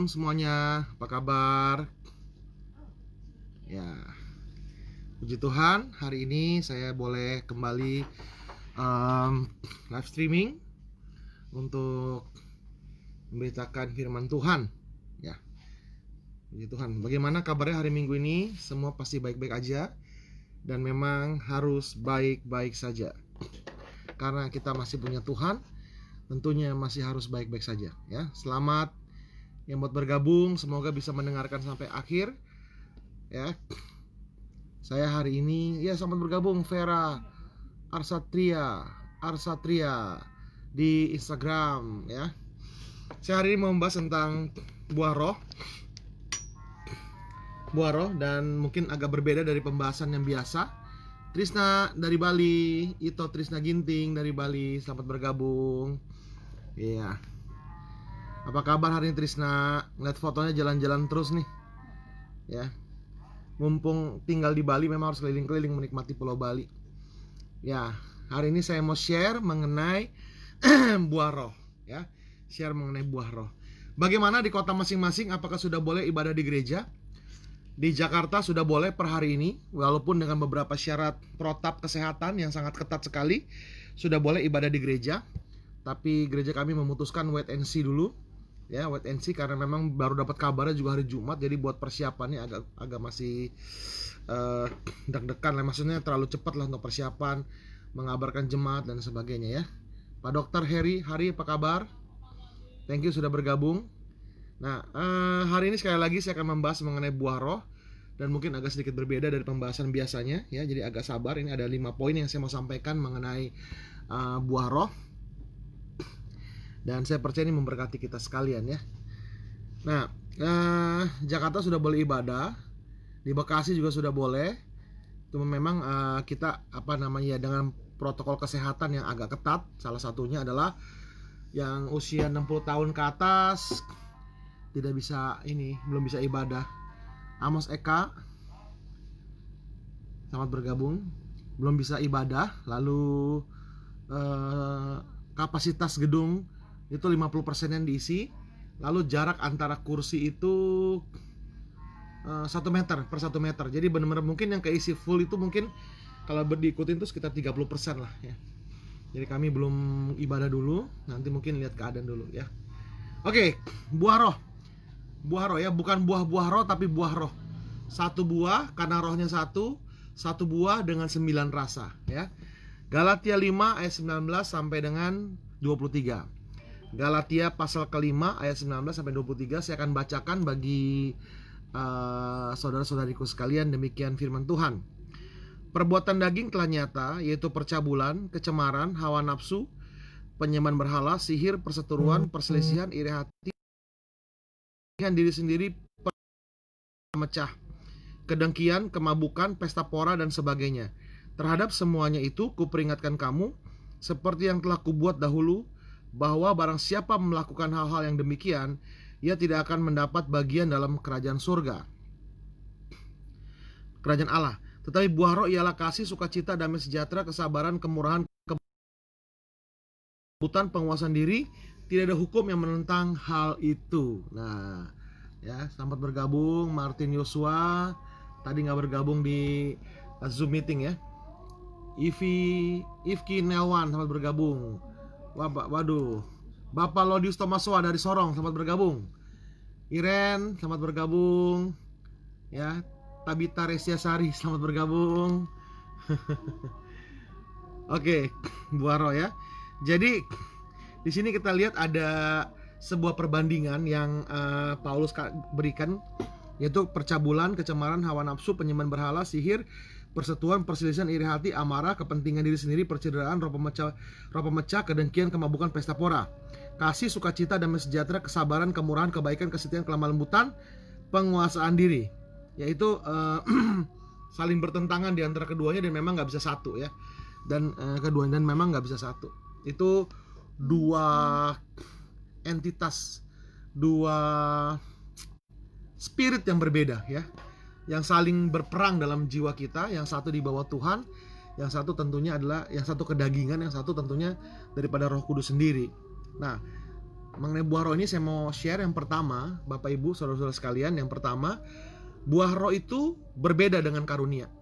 Shalom semuanya, apa kabar? Ya, puji Tuhan, hari ini saya boleh kembali live streaming untuk memberitakan firman Tuhan. Ya, puji Tuhan. Bagaimana kabarnya hari Minggu ini? Semua pasti baik-baik aja, dan memang harus baik-baik saja. Karena kita masih punya Tuhan, tentunya masih harus baik-baik saja. Ya, selamat yang buat bergabung, semoga bisa mendengarkan sampai akhir. Ya, saya hari ini selamat bergabung Vera Arsatria di Instagram ya. Saya hari ini mau membahas tentang buah roh dan mungkin agak berbeda dari pembahasan yang biasa. Trisna dari Bali, Ito Trisna Ginting dari Bali, selamat bergabung. Iya. Apa kabar hari ini Trisna? Lihat fotonya jalan-jalan terus nih. Ya. Mumpung tinggal di Bali memang harus keliling-keliling menikmati Pulau Bali. Ya, hari ini saya mau share mengenai buah roh, ya. Share mengenai buah roh. Bagaimana di kota masing-masing, apakah sudah boleh ibadah di gereja? Di Jakarta sudah boleh per hari ini, walaupun dengan beberapa syarat protap kesehatan yang sangat ketat sekali, sudah boleh ibadah di gereja. Tapi gereja kami memutuskan wait and see dulu. Ya, wait and see karena memang baru dapat kabarnya juga hari Jumat, jadi buat persiapannya agak masih deg-degan lah, maksudnya terlalu cepat lah untuk persiapan mengabarkan jemaat dan sebagainya ya. Pak Dokter Hari apa kabar? Thank you sudah bergabung. Nah, hari ini sekali lagi saya akan membahas mengenai buah roh dan mungkin agak sedikit berbeda dari pembahasan biasanya ya, jadi agak sabar. Ini ada 5 poin yang saya mau sampaikan mengenai buah roh. Dan saya percaya ini memberkati kita sekalian ya. Nah, Jakarta sudah boleh ibadah, di Bekasi juga sudah boleh. Cuma memang kita dengan protokol kesehatan yang agak ketat. Salah satunya adalah yang usia 60 tahun ke atas belum bisa ibadah. Amos Eka, selamat bergabung. Belum bisa ibadah. Lalu kapasitas gedung itu 50% yang diisi. Lalu jarak antara kursi itu 1 meter per 1 meter. Jadi benar-benar mungkin yang keisi full itu mungkin kalau diikutin itu sekitar 30% lah ya. Jadi kami belum ibadah dulu, nanti mungkin lihat keadaan dulu ya. Oke, buah roh. Buah roh ya, bukan buah-buah roh tapi buah roh. 1 buah karena rohnya 1 buah dengan 9 rasa ya. Galatia 5 ayat 19 sampai dengan 23. Galatia pasal ke-5 ayat 19 sampai 23 saya akan bacakan bagi saudara-saudariku sekalian. Demikian firman Tuhan. Perbuatan daging telah nyata, yaitu percabulan, kecemaran, hawa nafsu, penyembahan berhala, sihir, perseteruan, perselisihan, iri hati, dengan diri sendiri, pemecah, kedengkian, kemabukan, pesta pora dan sebagainya. Terhadap semuanya itu kuperingatkan kamu, seperti yang telah kubuat dahulu, bahwa barang siapa melakukan hal-hal yang demikian, ia tidak akan mendapat bagian dalam kerajaan surga, kerajaan Allah. Tetapi buah roh ialah kasih, sukacita, damai sejahtera, kesabaran, kemurahan, kelembutan, penguasaan diri. Tidak ada hukum yang menentang hal itu. Nah, ya, selamat bergabung Martin Yosua. Tadi nggak bergabung di Zoom meeting ya. Ifki Nelwan, selamat bergabung. Waduh, Bapak Lodius Tomasoa dari Sorong, selamat bergabung. Iren, selamat bergabung. Ya, Tabita Resiasari, selamat bergabung. Oke, buah roh ya. Jadi di sini kita lihat ada sebuah perbandingan yang Paulus berikan, yaitu percabulan, kecemaran, hawa nafsu, penyembahan berhala, sihir, persetuan, perselisihan, iri hati, amarah, kepentingan diri sendiri, percederaan, roh pemecah, kedengkian, kemabukan, pesta pora, kasih, sukacita, damai sejahtera, kesabaran, kemurahan, kebaikan, kesetiaan, kelemah lembutan, penguasaan diri. Yaitu saling bertentangan di antara keduanya dan memang nggak bisa satu ya. Dan keduanya dan memang nggak bisa satu. Itu dua entitas, dua spirit yang berbeda ya, yang saling berperang dalam jiwa kita. Yang satu di bawah Tuhan, yang satu tentunya adalah yang satu kedagingan, yang satu tentunya daripada Roh Kudus sendiri. Nah, Mengenai buah roh ini saya mau share yang pertama, Bapak Ibu, saudara-saudara sekalian. Yang pertama, buah roh itu berbeda dengan karunia.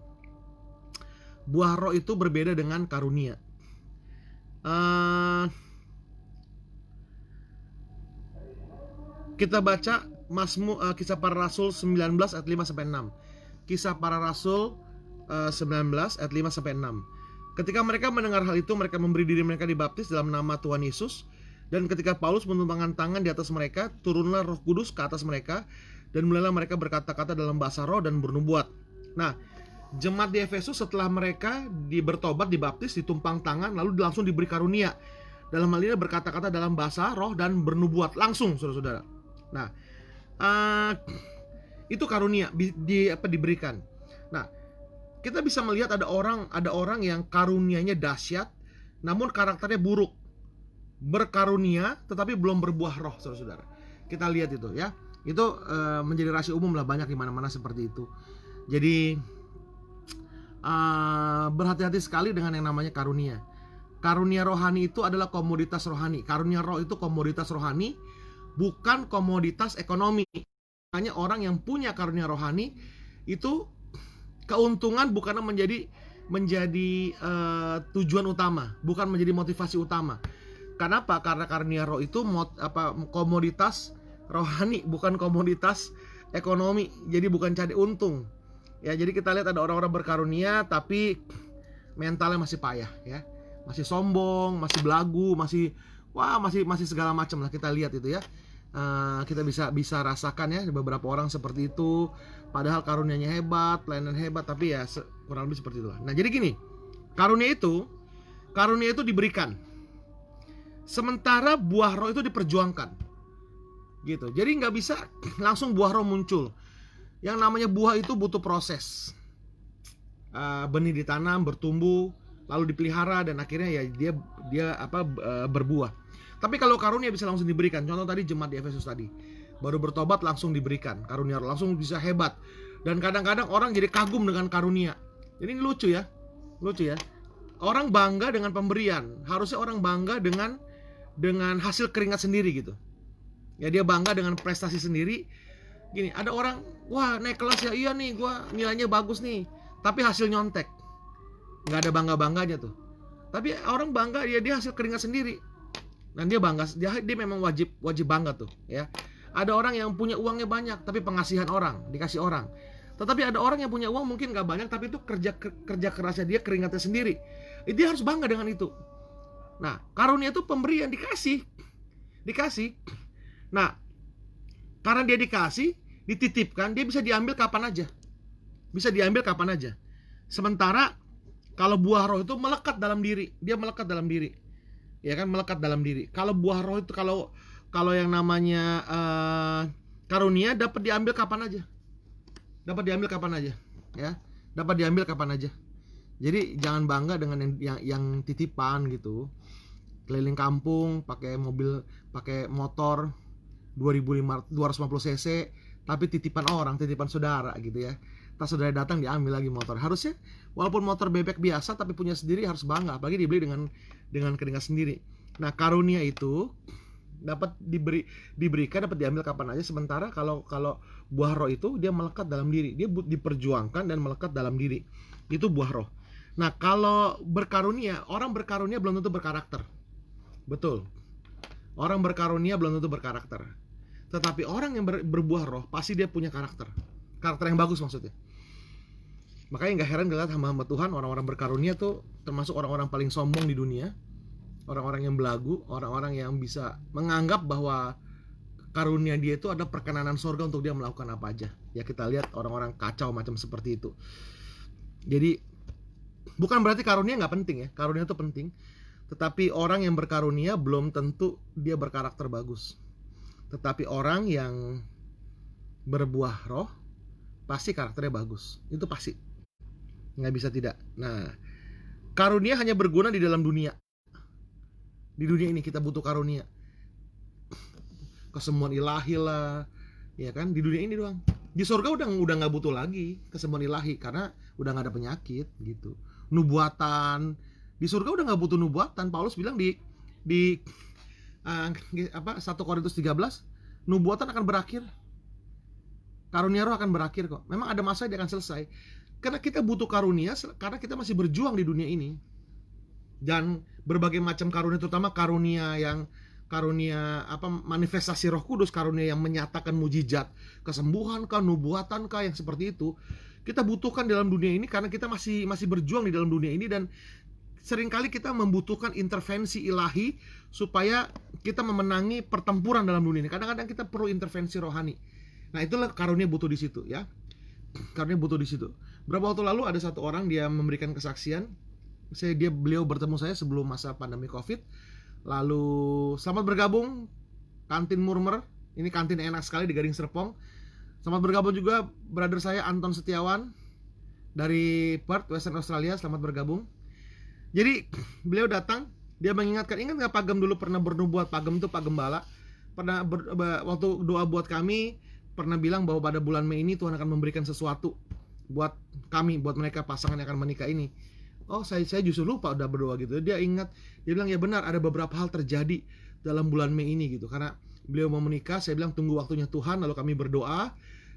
Buah roh itu berbeda dengan karunia. Kita baca Kisah Para Rasul 19 ayat 5-6. Kisah Para Rasul 19 ayat 5-6. Ketika mereka mendengar hal itu, mereka memberi diri mereka dibaptis dalam nama Tuhan Yesus. Dan ketika Paulus menumpangkan tangan di atas mereka, turunlah Roh Kudus ke atas mereka, dan mulailah mereka berkata-kata dalam bahasa roh dan bernubuat. Nah, jemaat di Efesus setelah mereka bertobat, dibaptis, ditumpang tangan, lalu langsung diberi karunia. Dalam hal ini berkata-kata dalam bahasa roh dan bernubuat langsung, saudara-saudara. Nah, itu karunia diberikan. Nah, kita bisa melihat ada orang yang karunianya dahsyat, namun karakternya buruk. Berkarunia tetapi belum berbuah roh, saudara-saudara. Kita lihat itu ya. Itu menjadi rahasia umum lah, banyak di mana-mana seperti itu. Jadi berhati-hati sekali dengan yang namanya karunia. Karunia rohani itu adalah komoditas rohani. Karunia roh itu komoditas rohani, bukan komoditas ekonomi. Hanya orang yang punya karunia rohani itu keuntungan bukan menjadi tujuan utama, bukan menjadi motivasi utama. Kenapa? Karena karunia roh itu komoditas rohani, bukan komoditas ekonomi. Jadi bukan cari untung. Ya, jadi kita lihat ada orang-orang berkarunia tapi mentalnya masih payah ya. Masih sombong, masih belagu, masih segala macam lah, kita lihat itu ya. Kita bisa rasakan ya, beberapa orang seperti itu. Padahal karunianya hebat, pelayanan hebat, tapi ya kurang lebih seperti itulah. Nah, jadi gini, karunia itu diberikan. Sementara buah roh itu diperjuangkan, gitu. Jadi nggak bisa langsung buah roh muncul. Yang namanya buah itu butuh proses. Benih ditanam, bertumbuh, lalu dipelihara, dan akhirnya ya dia berbuah. Tapi kalau karunia bisa langsung diberikan. Contoh tadi jemaat di Efesus tadi, baru bertobat langsung diberikan karunia roh, langsung bisa hebat. Dan kadang-kadang orang jadi kagum dengan karunia. Jadi ini lucu ya. Orang bangga dengan pemberian. Harusnya orang bangga dengan hasil keringat sendiri gitu. Ya, dia bangga dengan prestasi sendiri. Gini, ada orang, wah naik kelas ya, iya nih gua nilainya bagus nih, tapi hasil nyontek. Nggak ada bangga-bangganya tuh. Tapi orang bangga dia hasil keringat sendiri. Dan dia bangga, dia memang wajib bangga tuh ya. Ada orang yang punya uangnya banyak tapi pengasihan orang, dikasih orang. Tetapi ada orang yang punya uang mungkin nggak banyak tapi itu kerja kerasnya dia, keringatnya sendiri. Dia harus bangga dengan itu. Nah, karunia itu pemberian, dikasih. Nah, karena dia dikasih, dititipkan, dia bisa diambil kapan aja. Sementara kalau buah roh itu melekat dalam diri, ya kan, melekat dalam diri. Kalau buah roh itu, kalau yang namanya karunia dapat diambil kapan aja, ya, dapat diambil kapan aja. Jadi jangan bangga dengan yang titipan gitu. Keliling kampung pakai mobil, pakai motor 250 cc, tapi titipan orang, titipan saudara gitu ya. Tas saudara datang diambil lagi motor. Harusnya walaupun motor bebek biasa tapi punya sendiri harus bangga, apalagi dibeli dengan keringat sendiri. Nah, karunia itu dapat diberikan, dapat diambil kapan aja. Sementara kalau buah roh itu dia melekat dalam diri, dia diperjuangkan dan melekat dalam diri. Itu buah roh. Nah, kalau orang berkarunia belum tentu berkarakter. Betul. Orang berkarunia belum tentu berkarakter. Tetapi orang yang berbuah roh pasti dia punya karakter yang bagus maksudnya. Makanya gak heran ngeliat hamba-hamba Tuhan, orang-orang berkarunia tuh termasuk orang-orang paling sombong di dunia. Orang-orang yang belagu, orang-orang yang bisa menganggap bahwa karunia dia itu ada perkenanan surga untuk dia melakukan apa aja. Ya, kita lihat orang-orang kacau macam seperti itu. Jadi bukan berarti karunia gak penting ya. Karunia itu penting. Tetapi orang yang berkarunia belum tentu dia berkarakter bagus. Tetapi orang yang berbuah roh pasti karakternya bagus. Itu pasti. Nggak bisa tidak. Nah, karunia hanya berguna di dalam dunia. Di dunia ini kita butuh karunia. Kesembuhan ilahi lah, ya kan, di dunia ini doang. Di surga udah nggak butuh lagi kesembuhan ilahi karena udah nggak ada penyakit gitu. Nubuatan, di surga udah nggak butuh nubuatan. Paulus bilang di 1 Korintus 13, nubuatan akan berakhir. Karunia roh akan berakhir kok. Memang ada masa dia akan selesai. Karena kita butuh karunia, karena kita masih berjuang di dunia ini. Dan berbagai macam karunia, terutama karunia manifestasi Roh Kudus, karunia yang menyatakan mujizat, kesembuhan kah, nubuatan kah, yang seperti itu, kita butuhkan dalam dunia ini karena kita masih berjuang di dalam dunia ini, dan seringkali kita membutuhkan intervensi ilahi supaya kita memenangi pertempuran dalam dunia ini. Kadang-kadang kita perlu intervensi rohani. Nah, itulah karunia butuh di situ ya. Karunia butuh di situ. Berapa waktu lalu ada satu orang, dia memberikan kesaksian. Beliau bertemu saya sebelum masa pandemi Covid. Lalu selamat bergabung kantin Murmer. Ini kantin enak sekali di Gading Serpong. Selamat bergabung juga brother saya Anton Setiawan dari Perth, Western Australia. Selamat bergabung. Jadi beliau datang, dia mengingatkan, ingat nggak Pak Gem dulu pernah bernubuat? Pak Gem itu Pak Gembala pernah waktu doa buat kami, pernah bilang bahwa pada bulan Mei ini Tuhan akan memberikan sesuatu buat kami, buat mereka pasangan yang akan menikah ini. Oh, saya justru lupa udah berdoa gitu. Dia ingat, dia bilang ya benar, ada beberapa hal terjadi dalam bulan Mei ini gitu. Karena beliau mau menikah, saya bilang tunggu waktunya Tuhan, lalu kami berdoa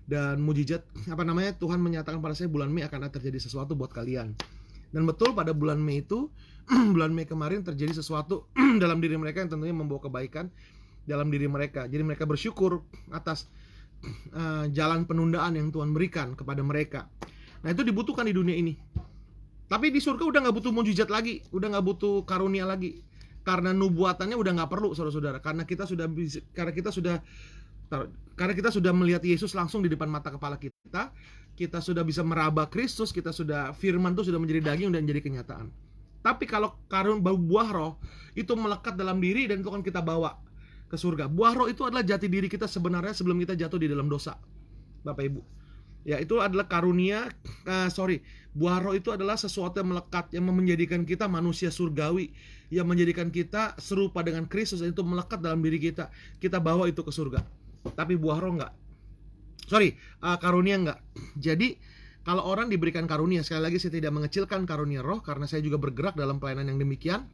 dan mujizat Tuhan menyatakan pada saya bulan Mei akan terjadi sesuatu buat kalian. Dan betul pada bulan Mei itu, bulan Mei kemarin terjadi sesuatu dalam diri mereka yang tentunya membawa kebaikan dalam diri mereka. Jadi mereka bersyukur atas jalan penundaan yang Tuhan berikan kepada mereka. Nah, itu dibutuhkan di dunia ini. Tapi di surga udah nggak butuh mujizat lagi, udah nggak butuh karunia lagi, karena nubuatannya udah nggak perlu, saudara-saudara. Karena kita sudah melihat Yesus langsung di depan mata kepala kita. Kita sudah bisa meraba Kristus, firman itu sudah menjadi daging dan menjadi kenyataan. Tapi kalau buah roh itu melekat dalam diri dan itu kan kita bawa ke surga. Buah roh itu adalah jati diri kita sebenarnya sebelum kita jatuh di dalam dosa, Bapak Ibu. Ya, itu adalah karunia. Buah roh itu adalah sesuatu yang melekat, yang menjadikan kita manusia surgawi, yang menjadikan kita serupa dengan Kristus, dan itu melekat dalam diri kita. Kita bawa itu ke surga. Tapi buah roh enggak. Karunia enggak. Jadi kalau orang diberikan karunia, sekali lagi saya tidak mengecilkan karunia roh karena saya juga bergerak dalam pelayanan yang demikian.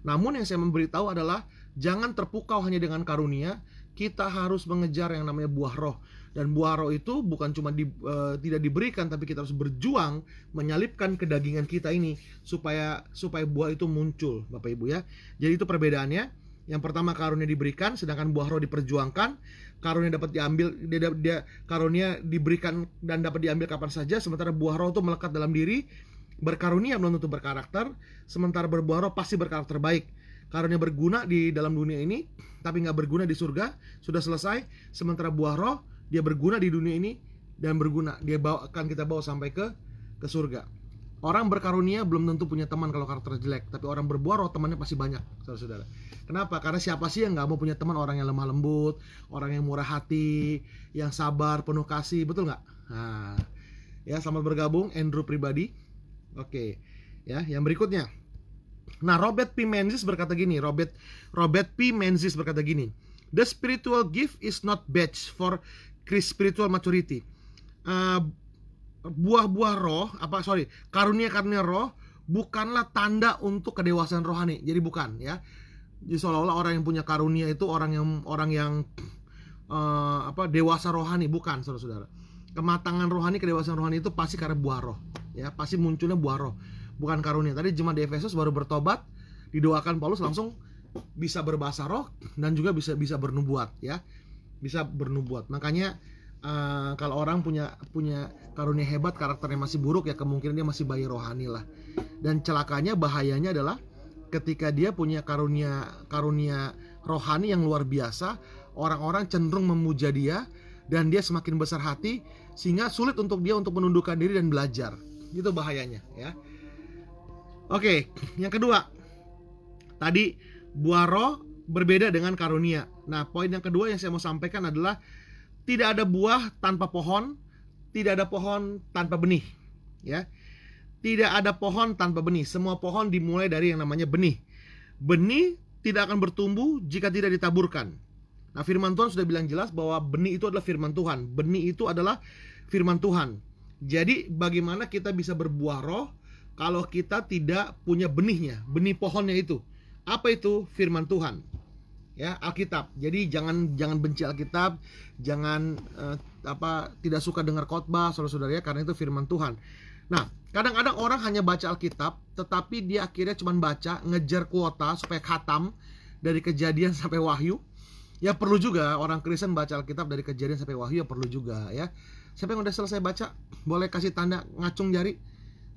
Namun yang saya memberitahu adalah jangan terpukau hanya dengan karunia. Kita harus mengejar yang namanya buah roh. Dan buah roh itu bukan cuma tidak diberikan, tapi kita harus berjuang menyalipkan kedagingan kita ini supaya buah itu muncul, Bapak Ibu ya. Jadi itu perbedaannya. Yang pertama karunia diberikan, sedangkan buah roh diperjuangkan. Karunia dapat diambil, karunia diberikan dan dapat diambil kapan saja, sementara buah roh itu melekat dalam diri. Berkarunia belum tentu berkarakter, sementara berbuah roh pasti berkarakter baik. Karunia berguna di dalam dunia ini, tapi nggak berguna di surga, sudah selesai. Sementara buah roh dia berguna di dunia ini dan berguna, akan kita bawa sampai ke surga. Orang berkarunia belum tentu punya teman kalau karakter jelek, tapi orang berbuah roh temannya pasti banyak, saudara-saudara. Kenapa? Karena siapa sih yang nggak mau punya teman orang yang lemah lembut, orang yang murah hati, yang sabar, penuh kasih, betul nggak? Nah, ya, selamat bergabung Andrew pribadi. Oke, ya, yang berikutnya. Nah, Robert P. Menzies berkata gini, the spiritual gift is not badge for spiritual maturity. Karunia roh bukanlah tanda untuk kedewasaan rohani. Jadi bukan ya. Jadi seolah-olah orang yang punya karunia itu orang yang dewasa rohani, bukan, saudara-saudara. Kematangan rohani, kedewasaan rohani itu pasti karena buah roh. Ya, pasti munculnya buah roh, bukan karunia. Tadi jemaat di Efesus baru bertobat, didoakan Paulus langsung bisa berbahasa roh dan juga bisa bernubuat ya. Bisa bernubuat. Makanya kalau orang punya karunia hebat, karakternya masih buruk, ya kemungkinan dia masih bayi rohani lah. Dan celakanya, bahayanya adalah ketika dia punya karunia rohani yang luar biasa, orang-orang cenderung memuja dia dan dia semakin besar hati sehingga sulit untuk dia untuk menundukkan diri dan belajar. Itu bahayanya ya. Oke, yang kedua. Tadi buah roh berbeda dengan karunia. Nah, poin yang kedua yang saya mau sampaikan adalah tidak ada buah tanpa pohon, tidak ada pohon tanpa benih, ya. Tidak ada pohon tanpa benih. Semua pohon dimulai dari yang namanya benih. Benih tidak akan bertumbuh jika tidak ditaburkan. Nah, firman Tuhan sudah bilang jelas bahwa benih itu adalah firman Tuhan. Benih itu adalah firman Tuhan. Jadi, bagaimana kita bisa berbuah roh kalau kita tidak punya benihnya, benih pohonnya itu? Apa itu? Firman Tuhan. ya, Alkitab. Jadi jangan benci Alkitab, jangan tidak suka dengar khotbah, saudara-saudara ya, karena itu firman Tuhan. Nah, kadang-kadang orang hanya baca Alkitab, tetapi dia akhirnya cuma baca, ngejar kuota supaya khatam dari Kejadian sampai Wahyu. Ya perlu juga orang Kristen baca Alkitab dari Kejadian sampai Wahyu, ya perlu juga ya. Siapa yang udah selesai baca, boleh kasih tanda ngacung jari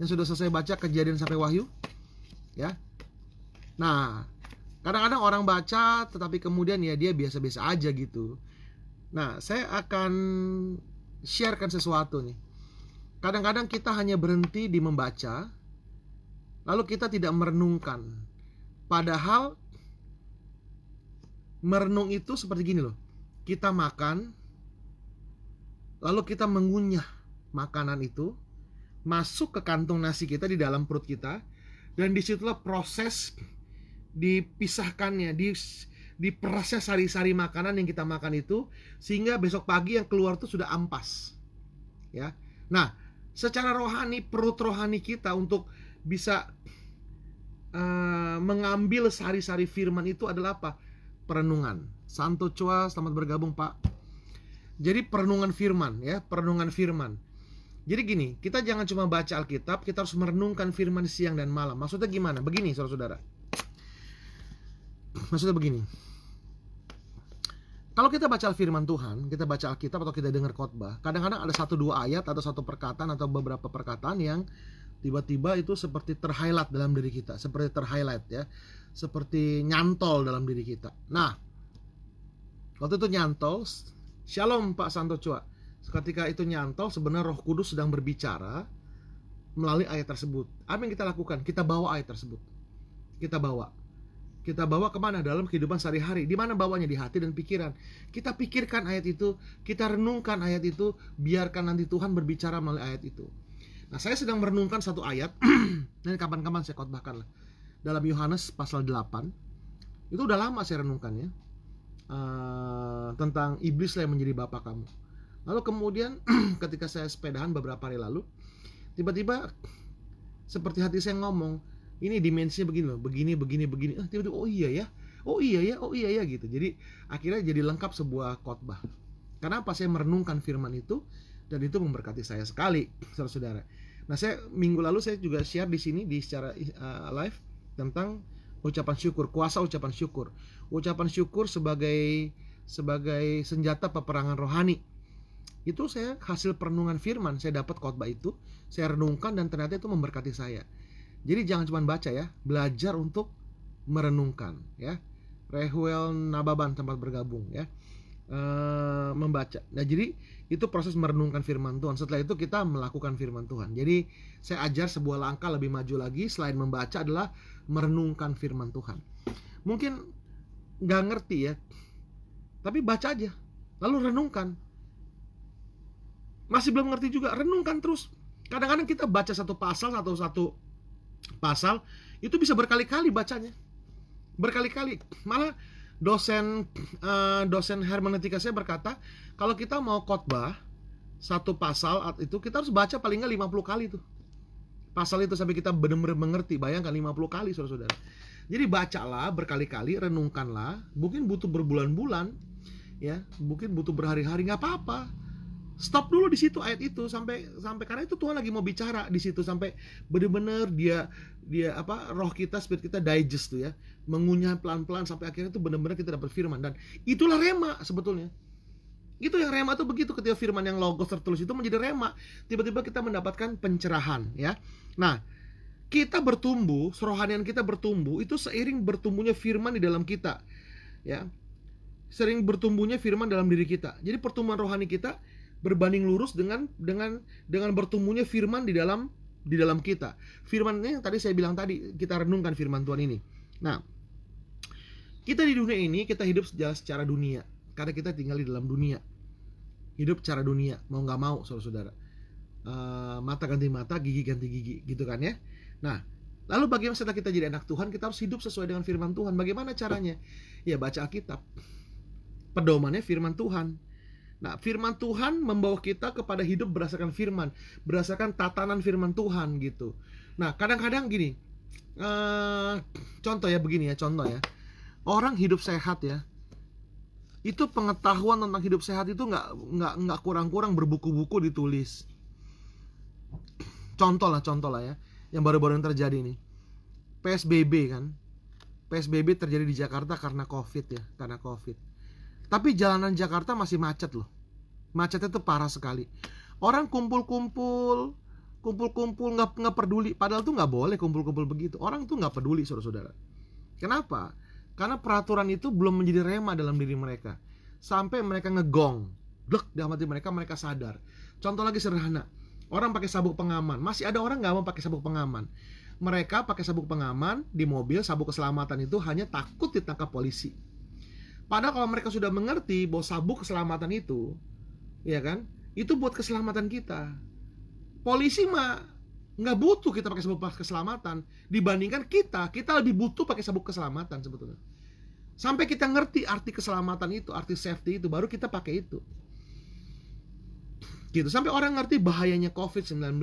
yang sudah selesai baca Kejadian sampai Wahyu, ya. Nah, kadang-kadang orang baca tetapi kemudian ya dia biasa-biasa aja gitu. Nah, saya akan sharekan sesuatu nih. Kadang-kadang kita hanya berhenti di membaca, lalu kita tidak merenungkan. Padahal merenung itu seperti gini loh. Kita makan, lalu kita mengunyah makanan itu masuk ke kantong nasi kita di dalam perut kita, dan disitulah proses dipisahkannya, diperasnya sari-sari makanan yang kita makan itu, sehingga besok pagi yang keluar itu sudah ampas. Ya. Nah, secara rohani, perut rohani kita untuk bisa mengambil sari-sari firman itu adalah apa? Perenungan. Santo Chua, selamat bergabung Pak. Jadi perenungan firman ya, perenungan firman. Jadi gini, kita jangan cuma baca Alkitab, kita harus merenungkan firman siang dan malam. Maksudnya gimana? Begini saudara-saudara. Maksudnya begini. Kalau kita baca firman Tuhan, kita baca Alkitab atau kita dengar khotbah, kadang-kadang ada 1-2 ayat atau satu perkataan atau beberapa perkataan yang tiba-tiba itu seperti terhighlight dalam diri kita, seperti terhighlight ya, seperti nyantol dalam diri kita. Nah, waktu itu nyantol, Shalom Pak Santo Chua. Ketika itu nyantol, sebenarnya Roh Kudus sedang berbicara melalui ayat tersebut. Apa yang kita lakukan? Kita bawa ayat tersebut. Kita bawa kemana? Dalam kehidupan sehari-hari. Di mana bawanya? Di hati dan pikiran. Kita pikirkan ayat itu, kita renungkan ayat itu, biarkan nanti Tuhan berbicara melalui ayat itu. Nah, saya sedang merenungkan satu ayat, dan kapan-kapan saya khotbahkan lah. Dalam Yohanes pasal 8, itu udah lama saya renungkannya, tentang iblis lah yang menjadi bapa kamu. Lalu kemudian ketika saya sepedahan beberapa hari lalu, tiba-tiba seperti hati saya ngomong, ini dimensinya begini loh, begini. Tiba-tiba oh iya ya gitu. Jadi akhirnya jadi lengkap sebuah khotbah. Kenapa saya merenungkan firman itu, dan itu memberkati saya sekali, saudara-saudara. Nah, saya minggu lalu saya juga share di sini di secara live tentang ucapan syukur, kuasa ucapan syukur. Ucapan syukur sebagai senjata peperangan rohani. Itu saya hasil perenungan firman, saya dapat khotbah itu, saya renungkan dan ternyata itu memberkati saya. Jadi jangan cuma baca ya, belajar untuk merenungkan ya. Rehuel Nababan tempat bergabung ya. Membaca. Nah, jadi itu proses merenungkan firman Tuhan. Setelah itu kita melakukan firman Tuhan. Jadi saya ajar sebuah langkah lebih maju lagi selain membaca adalah merenungkan firman Tuhan. Mungkin nggak ngerti ya, tapi baca aja, lalu renungkan. Masih belum ngerti juga, renungkan terus. Kadang-kadang kita baca satu pasal itu bisa berkali-kali bacanya, berkali-kali. Malah dosen hermeneutika saya berkata, kalau kita mau khotbah satu pasal itu kita harus baca paling nggak 50 kali tuh pasal itu sampai kita benar-benar mengerti. Bayangkan 50 kali saudara-saudara. Jadi bacalah berkali-kali, renungkanlah. Mungkin butuh berbulan-bulan ya, mungkin butuh berhari-hari, nggak apa-apa. Stop dulu di situ ayat itu sampai karena itu Tuhan lagi mau bicara di situ sampai benar-benar dia roh kita, spirit kita digest tuh ya, mengunyah pelan-pelan sampai akhirnya itu benar-benar kita dapat firman. Dan itulah rema sebetulnya. Itu yang rema tuh begitu, ketika firman yang logos tertulis itu menjadi rema, tiba-tiba kita mendapatkan pencerahan ya. Nah, kita bertumbuh, rohanian kita bertumbuh itu seiring bertumbuhnya firman di dalam kita ya. Sering bertumbuhnya firman dalam diri kita. Jadi pertumbuhan rohani kita berbanding lurus dengan bertumbuhnya firman di dalam kita. Firman ini yang tadi saya bilang tadi, kita renungkan firman Tuhan ini. Nah, kita di dunia ini kita hidup secara dunia karena kita tinggal di dalam dunia. Hidup secara dunia, mau nggak mau, saudara-saudara. Mata ganti mata, gigi ganti gigi, gitu kan ya. Nah, lalu bagaimana setelah kita jadi anak Tuhan, kita harus hidup sesuai dengan firman Tuhan. Bagaimana caranya? Ya baca Alkitab. Pedomannya firman Tuhan. Nah, firman Tuhan membawa kita kepada hidup berdasarkan firman, berdasarkan tatanan firman Tuhan gitu. Nah, kadang-kadang gini, contoh ya begini ya, contoh ya. Orang hidup sehat ya, Itu pengetahuan tentang hidup sehat itu nggak kurang-kurang berbuku-buku ditulis. Contoh lah ya, yang baru-baru yang terjadi nih, PSBB kan. PSBB terjadi di Jakarta karena COVID ya, karena COVID. Tapi jalanan Jakarta masih macet loh. Macetnya tuh parah sekali. Orang kumpul-kumpul nggak peduli. Padahal tuh nggak boleh kumpul-kumpul begitu. Orang tuh nggak peduli, saudara-saudara. Kenapa? Karena peraturan itu belum menjadi rema dalam diri mereka. Sampai mereka ngegong, blek di hati mereka, mereka sadar. Contoh lagi sederhana. Orang pakai sabuk pengaman. Masih ada orang nggak mau pakai sabuk pengaman. Mereka pakai sabuk pengaman di mobil, sabuk keselamatan itu hanya takut ditangkap polisi. Padahal kalau mereka sudah mengerti bahwa sabuk keselamatan itu, ya kan, itu buat keselamatan kita. Polisi mah nggak butuh kita pakai sabuk keselamatan. Dibandingkan kita lebih butuh pakai sabuk keselamatan sebetulnya. Sampai kita ngerti arti keselamatan itu, arti safety itu, baru kita pakai itu. Gitu. Sampai orang ngerti bahayanya COVID-19.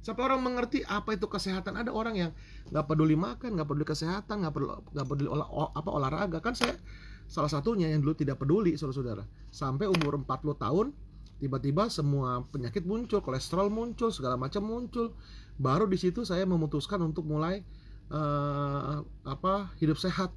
Sampai orang mengerti apa itu kesehatan. Ada orang yang nggak peduli makan, nggak peduli kesehatan, nggak peduli olahraga. Kan saya salah satunya yang dulu tidak peduli, saudara-saudara. Sampai umur 40 tahun, tiba-tiba semua penyakit muncul, kolesterol muncul, segala macam muncul. Baru di situ saya memutuskan untuk mulai hidup sehat,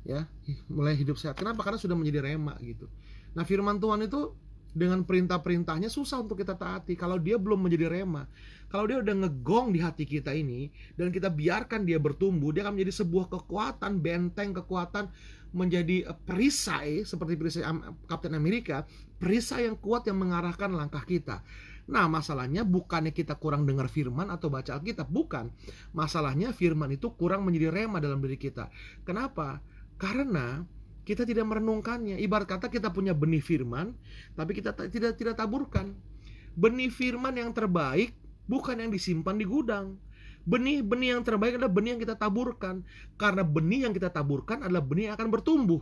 ya, mulai hidup sehat. Kenapa? Karena sudah menjadi rema gitu. Nah, firman Tuhan itu dengan perintah-perintahnya susah untuk kita taati kalau dia belum menjadi rema. Kalau dia udah ngegong di hati kita ini dan kita biarkan dia bertumbuh, dia akan menjadi sebuah kekuatan, benteng kekuatan, menjadi perisai seperti perisai Kapten Amerika, perisai yang kuat yang mengarahkan langkah kita. Nah, masalahnya bukannya kita kurang dengar firman atau baca Alkitab, bukan. Masalahnya firman itu kurang menjadi rema dalam diri kita. Kenapa? Karena kita tidak merenungkannya. Ibarat kata kita punya benih firman, tapi kita tidak taburkan. Benih firman yang terbaik bukan yang disimpan di gudang. Benih yang terbaik adalah benih yang kita taburkan. Karena benih yang kita taburkan adalah benih yang akan bertumbuh.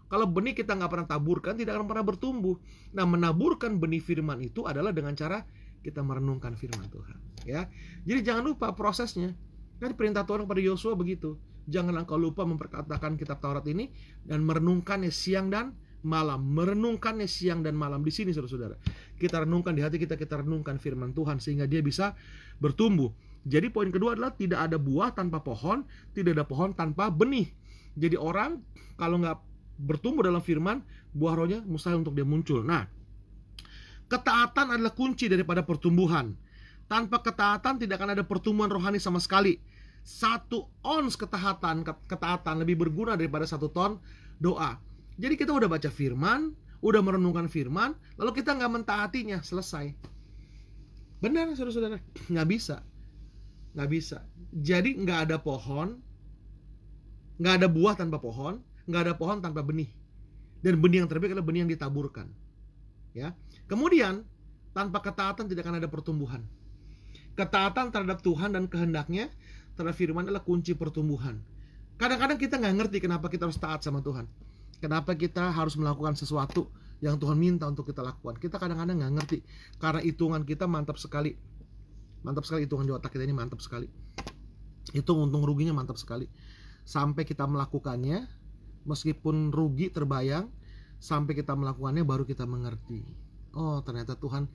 Kalau benih kita nggak pernah taburkan, tidak akan pernah bertumbuh. Nah, menaburkan benih firman itu adalah dengan cara kita merenungkan firman Tuhan. Ya, jadi jangan lupa prosesnya. Kan perintah Tuhan kepada Yosua begitu. Janganlah engkau lupa memperkatakan kitab Taurat ini dan merenungkannya siang dan malam. Merenungkannya siang dan malam. Di sini saudara-saudara, kita renungkan di hati kita, kita renungkan firman Tuhan sehingga dia bisa bertumbuh. Jadi poin kedua adalah tidak ada buah tanpa pohon, tidak ada pohon tanpa benih. Jadi orang kalau nggak bertumbuh dalam firman, buah rohnya mustahil untuk dia muncul. Nah, ketaatan adalah kunci daripada pertumbuhan. Tanpa ketaatan tidak akan ada pertumbuhan rohani sama sekali. 1 ons ketaatan lebih berguna daripada 1 ton doa. Jadi kita udah baca firman, udah merenungkan firman, lalu kita nggak mentaatinya, selesai. Benar saudara-saudara, nggak bisa. Jadi nggak ada pohon, nggak ada buah tanpa pohon, nggak ada pohon tanpa benih. Dan benih yang terbaik adalah benih yang ditaburkan. Ya. Kemudian tanpa ketaatan tidak akan ada pertumbuhan. Ketaatan terhadap Tuhan dan kehendaknya, terhadap firman adalah kunci pertumbuhan. Kadang-kadang kita nggak ngerti kenapa kita harus taat sama Tuhan. Kenapa kita harus melakukan sesuatu yang Tuhan minta untuk kita lakukan. Kita kadang-kadang nggak ngerti. Karena hitungan kita mantap sekali. Mantap sekali hitungan di otak kita ini, mantap sekali. Hitung untung ruginya mantap sekali. Sampai kita melakukannya, meskipun rugi terbayang, sampai kita melakukannya baru kita mengerti. Oh, ternyata Tuhan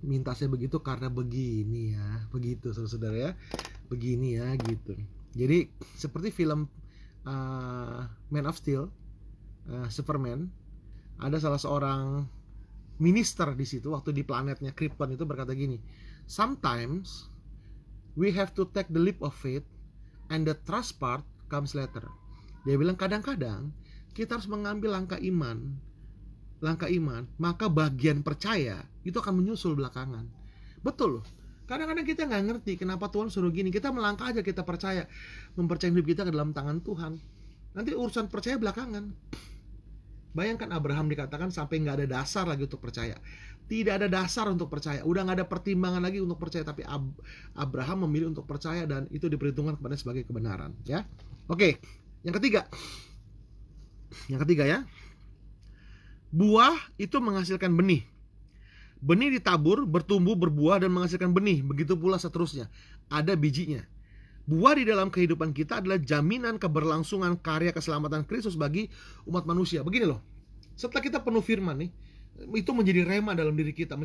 minta saya begitu karena begini ya, begitu saudara-saudara ya, begini ya gitu. Jadi seperti film Man of Steel, Superman, ada salah seorang minister di situ waktu di planetnya Krypton itu berkata gini, sometimes we have to take the leap of faith and the trust part comes later. Dia bilang kadang-kadang kita harus mengambil langkah iman, maka bagian percaya itu akan menyusul belakangan. Betul loh. Kadang-kadang kita nggak ngerti kenapa Tuhan suruh gini. Kita melangkah aja, kita percaya, mempercayai hidup kita ke dalam tangan Tuhan. Nanti urusan percaya belakangan. Bayangkan Abraham dikatakan sampai nggak ada dasar lagi untuk percaya. Tidak ada dasar untuk percaya. Udah nggak ada pertimbangan lagi untuk percaya. Tapi Abraham memilih untuk percaya dan itu diperhitungkan kepada sebagai kebenaran. Ya, oke. Yang ketiga ya. Buah itu menghasilkan benih. Benih ditabur, bertumbuh, berbuah, dan menghasilkan benih. Begitu pula seterusnya. Ada bijinya. Buah di dalam kehidupan kita adalah jaminan keberlangsungan karya keselamatan Kristus bagi umat manusia. Begini loh. Setelah kita penuh firman nih, itu menjadi rema dalam diri kita,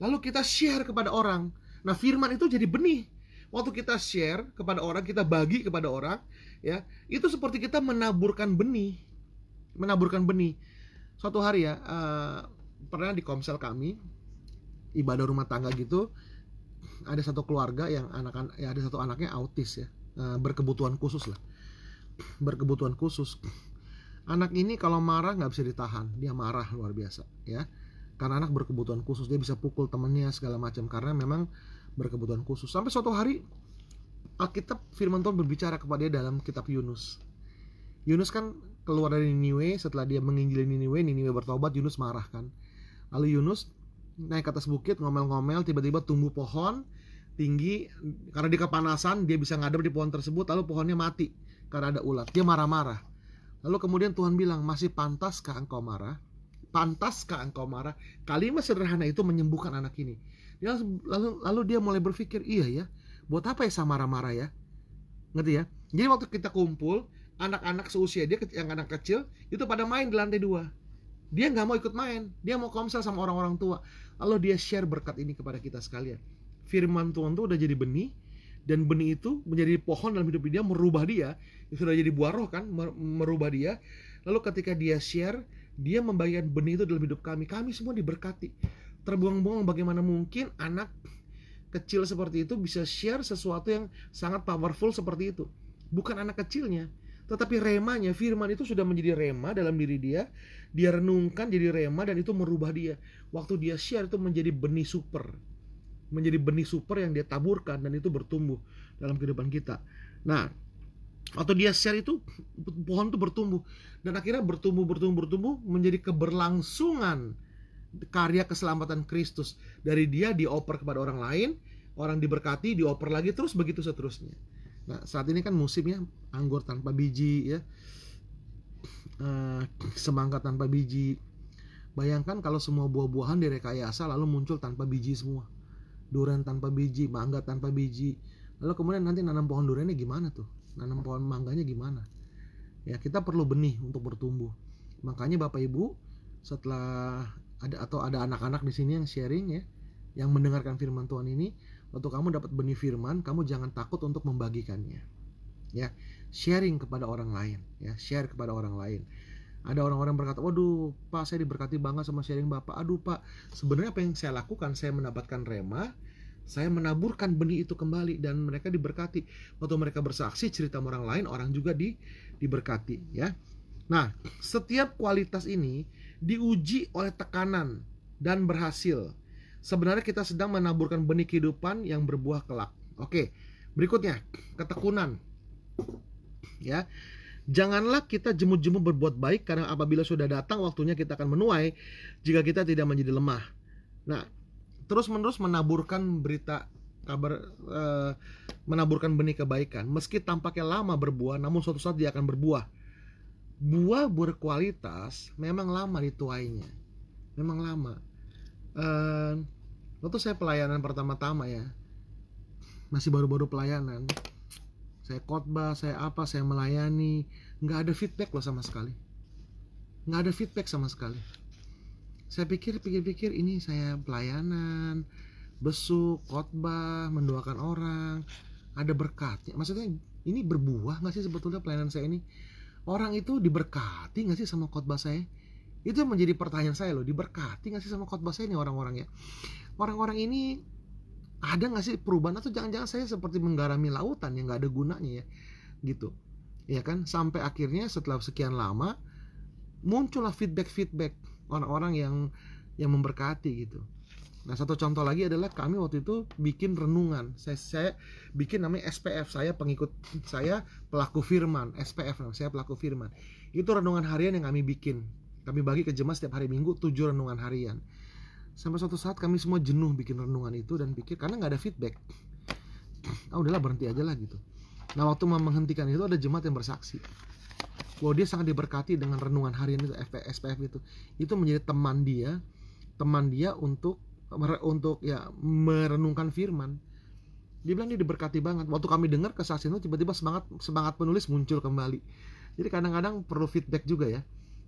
lalu kita share kepada orang. Nah, firman itu jadi benih. Waktu kita share kepada orang, kita bagi kepada orang, ya, itu seperti kita menaburkan benih. Suatu hari ya, pernah di komsel kami, ibadah rumah tangga gitu, ada satu keluarga yang ada satu anaknya autis ya, berkebutuhan khusus. Anak ini kalau marah nggak bisa ditahan, dia marah luar biasa ya. Karena anak berkebutuhan khusus, dia bisa pukul temennya segala macam karena memang berkebutuhan khusus. Sampai suatu hari Alkitab firman Tuhan berbicara kepada dia dalam kitab Yunus. Yunus kan keluar dari Niniwe, setelah dia menginjili Niniwe bertobat, Yunus marah kan. Lalu Yunus naik ke atas bukit, ngomel-ngomel, tiba-tiba tumbuh pohon tinggi, karena dia kepanasan, dia bisa ngadep di pohon tersebut, lalu pohonnya mati karena ada ulat. Dia marah-marah. Lalu kemudian Tuhan bilang, masih pantaskah engkau marah? Kalimat sederhana itu menyembuhkan anak ini. Lalu dia mulai berpikir, iya ya, buat apa ya saya marah-marah ya? Ngerti ya? Jadi waktu kita kumpul, anak-anak seusia dia, yang anak kecil, itu pada main di lantai 2. Dia nggak mau ikut main, dia mau komsel sama orang-orang tua. Lalu dia share berkat ini kepada kita sekalian. Firman Tuhan itu udah jadi benih, dan benih itu menjadi pohon dalam hidup dia, merubah dia. Itu sudah jadi buah roh kan, merubah dia. Lalu ketika dia share, dia membagikan benih itu dalam hidup kami. Kami semua diberkati. Terbuang-buang bagaimana mungkin anak kecil seperti itu bisa share sesuatu yang sangat powerful seperti itu. Bukan anak kecilnya, tetapi remanya, firman itu sudah menjadi rema dalam diri dia. Dia renungkan jadi rema dan itu merubah dia. Waktu dia share itu menjadi benih super yang dia taburkan dan itu bertumbuh dalam kehidupan kita. Nah, waktu dia share itu, pohon itu bertumbuh dan akhirnya bertumbuh menjadi keberlangsungan karya keselamatan Kristus. Dari dia dioper kepada orang lain, orang diberkati, dioper lagi, terus begitu seterusnya. Nah, saat ini kan musimnya anggur tanpa biji ya, semangka tanpa biji. Bayangkan kalau semua buah-buahan direkayasa lalu muncul tanpa biji semua. Durian tanpa biji, mangga tanpa biji. Lalu kemudian nanti nanam pohon duriannya gimana tuh? Nanam pohon mangganya gimana? Ya, kita perlu benih untuk bertumbuh. Makanya Bapak Ibu, setelah ada anak-anak di sini yang sharing ya, yang mendengarkan firman Tuhan ini, waktu kamu dapat benih firman, kamu jangan takut untuk membagikannya. Ya, sharing kepada orang lain, ya, share kepada orang lain. Ada orang-orang berkata, waduh Pak, saya diberkati banget sama sharing Bapak. Aduh Pak, sebenarnya apa yang saya lakukan, saya mendapatkan rema, saya menaburkan benih itu kembali dan mereka diberkati. Waktu mereka bersaksi cerita sama orang lain, orang juga diberkati ya. Nah, setiap kualitas ini diuji oleh tekanan dan berhasil. Sebenarnya kita sedang menaburkan benih kehidupan yang berbuah kelak. Oke, berikutnya, ketekunan. Ya, janganlah kita jemu-jemu berbuat baik, karena apabila sudah datang waktunya kita akan menuai jika kita tidak menjadi lemah. Nah, terus-menerus menaburkan menaburkan benih kebaikan. Meski tampaknya lama berbuah, namun suatu saat dia akan berbuah. Buah berkualitas memang lama dituainya. Memang lama. Waktu saya pelayanan pertama-tama ya, masih baru-baru pelayanan, saya khotbah, saya melayani, nggak ada feedback loh sama sekali. Saya pikir ini saya pelayanan, besuk, khotbah, mendoakan orang, ada berkatnya. Maksudnya ini berbuah nggak sih sebetulnya pelayanan saya ini? Orang itu diberkati nggak sih sama khotbah saya? Itu yang menjadi pertanyaan saya loh, diberkati nggak sih sama khotbah saya ini orang-orang ya? Orang-orang ini ada nggak sih perubahan, atau jangan-jangan saya seperti menggarami lautan yang nggak ada gunanya ya, gitu, ya kan? Sampai akhirnya setelah sekian lama muncullah feedback orang-orang yang memberkati gitu. Nah, satu contoh lagi adalah kami waktu itu bikin renungan. Saya bikin namanya SPF, saya pengikut, saya pelaku firman. SPF, saya pelaku firman. Itu renungan harian yang kami bikin. Kami bagi ke jemaat setiap hari Minggu 7 renungan harian. Sampai suatu saat kami semua jenuh bikin renungan itu dan pikir karena nggak ada feedback. Udahlah berhenti aja lah gitu. Nah, waktu menghentikan itu ada jemaat yang bersaksi bahwa dia sangat diberkati dengan renungan harian itu, SPF itu. Itu menjadi teman dia untuk ya merenungkan firman. Dia bilang dia diberkati banget. Waktu kami dengar kesaksian itu, tiba-tiba semangat penulis muncul kembali. Jadi kadang-kadang perlu feedback juga ya.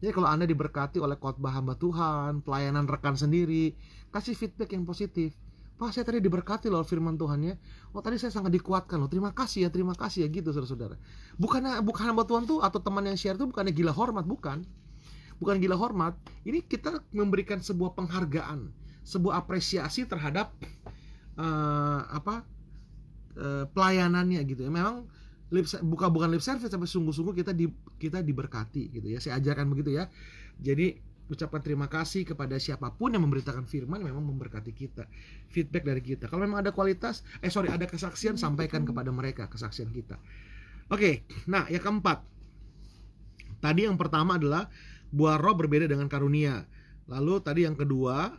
Jadi kalau Anda diberkati oleh khotbah hamba Tuhan, pelayanan rekan sendiri, kasih feedback yang positif. Pak, saya tadi diberkati loh firman Tuhan ya. Oh, tadi saya sangat dikuatkan loh. Terima kasih ya gitu saudara-saudara. Bukan hamba Tuhan tuh atau teman yang share tuh bukannya gila hormat, bukan. Bukan gila hormat. Ini kita memberikan sebuah penghargaan, sebuah apresiasi terhadap pelayanannya gitu ya. Memang bukan lip service, tapi sungguh-sungguh kita diberkati gitu ya. Saya ajarkan begitu ya. Jadi ucapkan terima kasih kepada siapapun yang memberitakan firman, memang memberkati kita. Feedback dari kita. Kalau memang ada ada kesaksian, sampaikan kepada mereka kesaksian kita. Oke, nah yang keempat. Tadi yang pertama adalah buah roh berbeda dengan karunia. Lalu tadi yang kedua,